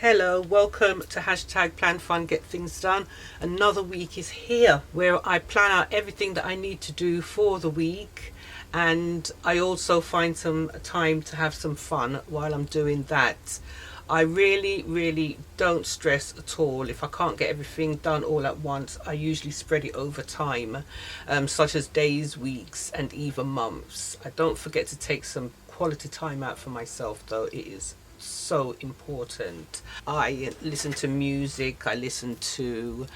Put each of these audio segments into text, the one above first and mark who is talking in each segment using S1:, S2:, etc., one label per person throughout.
S1: Hello, welcome to hashtag Plan Fun Get Things Done. Another week is here where I plan out everything that I need to do for the week, and I also find some time to have some fun while I'm doing that. I really don't stress at all. If I can't get everything done all at once, I usually spread it over time, such as days, weeks and even months. I don't forget to take some quality time out for myself though. It is so important. I listen to music, I listen to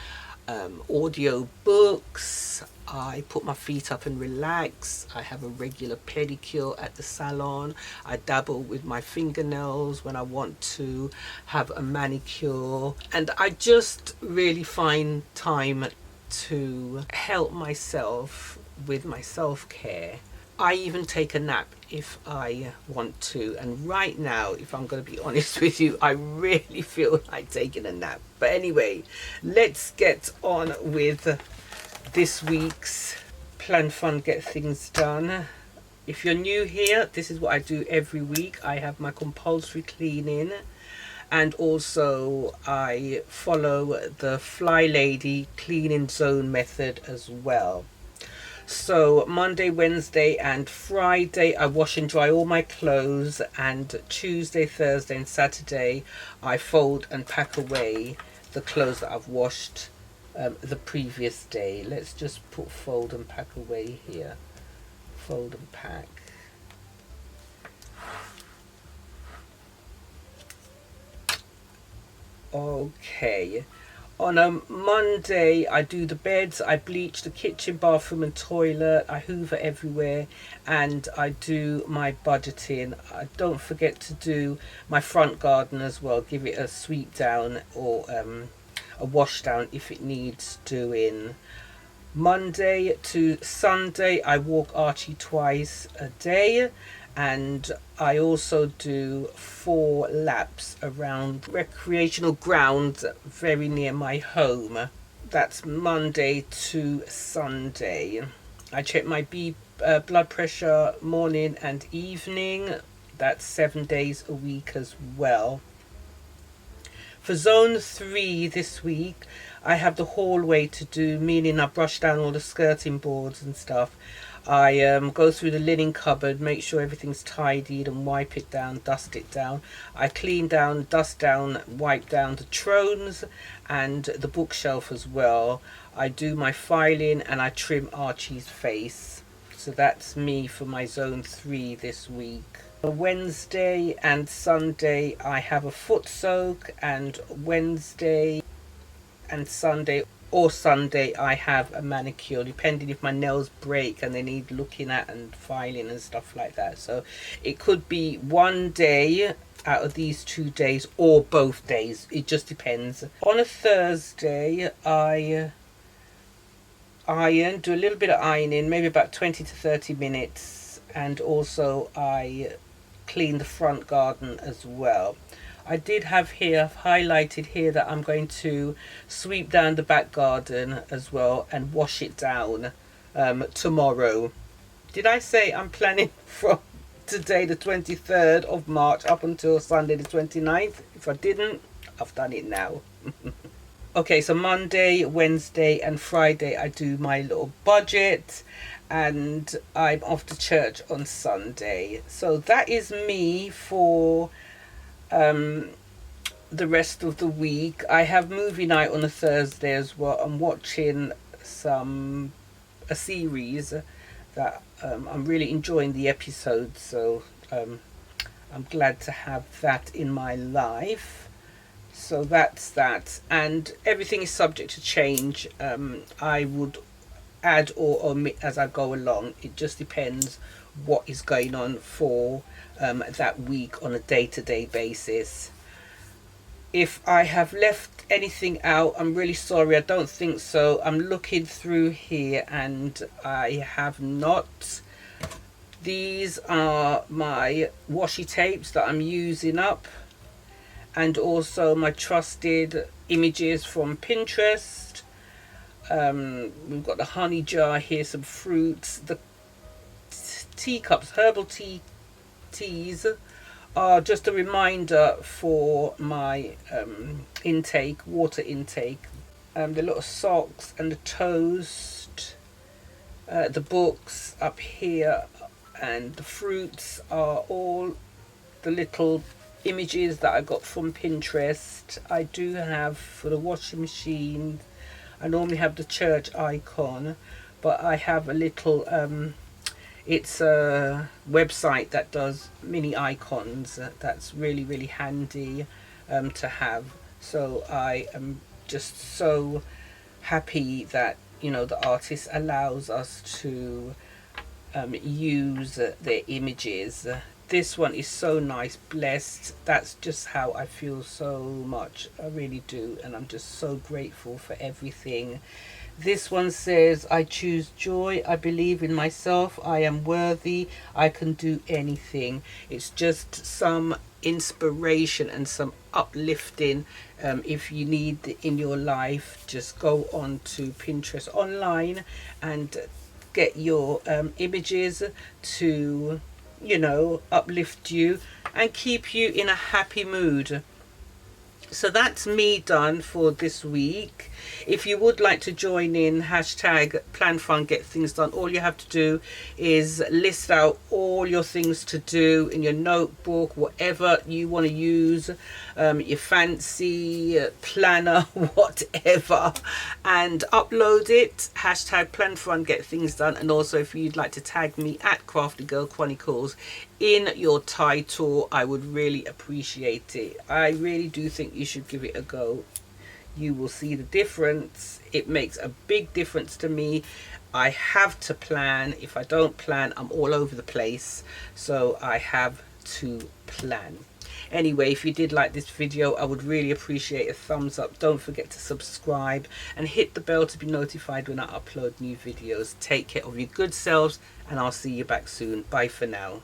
S1: audio books, I put my feet up and relax, I have a regular pedicure at the salon, I dabble with my fingernails when I want to have a manicure, and I just really find time to help myself with my self-care. I even take a nap if I want to, and right now, if I'm going to be honest with you, I really feel like taking a nap. But anyway, let's get on with this week's Plan Fun Get Things Done. If you're new here, this is what I do every week. I have my compulsory cleaning, and also I follow the Fly Lady cleaning zone method as well. So Monday, Wednesday and Friday I wash and dry all my clothes, and Tuesday, Thursday and Saturday I fold and pack away the clothes that I've washed the previous day. Let's just put fold and pack away here. Fold and pack. Okay. On a Monday, I do the beds, I bleach the kitchen, bathroom and toilet, I hoover everywhere, and I do my budgeting. I don't forget to do my front garden as well, give it a sweep down or a wash down if it needs doing. Monday to Sunday, I walk Archie twice a day, and I also do 4 laps around recreational grounds very near my home. That's Monday to Sunday. I check my blood pressure morning and evening. That's 7 days a week as well. For zone 3 this week, I have the hallway to do, meaning I brush down all the skirting boards and stuff. I go through the linen cupboard, make sure everything's tidied and wipe it down, dust it down. I clean down, dust down, wipe down the thrones and the bookshelf as well. I do my filing and I trim Archie's face. So that's me for my zone 3 this week. Wednesday and Sunday I have a foot soak, and Wednesday and Sunday or Sunday I have a manicure, depending if my nails break and they need looking at and filing and stuff like that. So it could be one day out of these 2 days or both days, it just depends. On a Thursday I iron, do a little bit of ironing, maybe about 20 to 30 minutes, and also I clean the front garden as well. I did have here highlighted here that I'm going to sweep down the back garden as well and wash it down tomorrow. Did I say I'm planning from today the 23rd of March up until Sunday the 29th? If I didn't, I've done it now. Okay, so Monday, Wednesday and Friday I do my little budget, and I'm off to church on Sunday. So that is me for the rest of the week. I have movie night on a Thursday as well. I'm watching a series that I'm really enjoying the episodes, so I'm glad to have that in my life. So that's that, and everything is subject to change. I would add or omit as I go along. It just depends what is going on for that week on a day-to-day basis. If I have left anything out, I'm really sorry. I don't think so. I'm looking through here and I have not. These are my washi tapes that I'm using up, and also my trusted images from Pinterest. We've got the honey jar here, some fruits, the teacups, herbal teas are just a reminder for my water intake. The little socks and the toast, the books up here, and the fruits are all the little images that I got from Pinterest. I do have for the washing machine, I normally have the church icon, but I have a little it's a website that does mini icons. That's really, really handy to have. So I am just so happy that, you know, the artist allows us to use their images. This one is so nice, blessed. That's just how I feel so much. I really do. And I'm just so grateful for everything. This one says, I choose joy. I believe in myself. I am worthy. I can do anything. It's just some inspiration and some uplifting. If you need in your life, just go on to Pinterest online and get your images to, you know, uplift you and keep you in a happy mood. So that's me done for this week. If you would like to join in hashtag plan fun get things done, all you have to do is list out all your things to do in your notebook, whatever you want to use, your fancy planner, whatever, and upload it. Hashtag plan fun get things done. And also, if you'd like to tag me at Crafty Girl Chronicles in your title, I would really appreciate it. I really do think you should give it a go. You will see the difference. It makes a big difference to me. I have to plan. If I don't plan, I'm all over the place. So I have to plan. Anyway, if you did like this video, I would really appreciate a thumbs up. Don't forget to subscribe and hit the bell to be notified when I upload new videos. Take care of your good selves, and I'll see you back soon. Bye for now.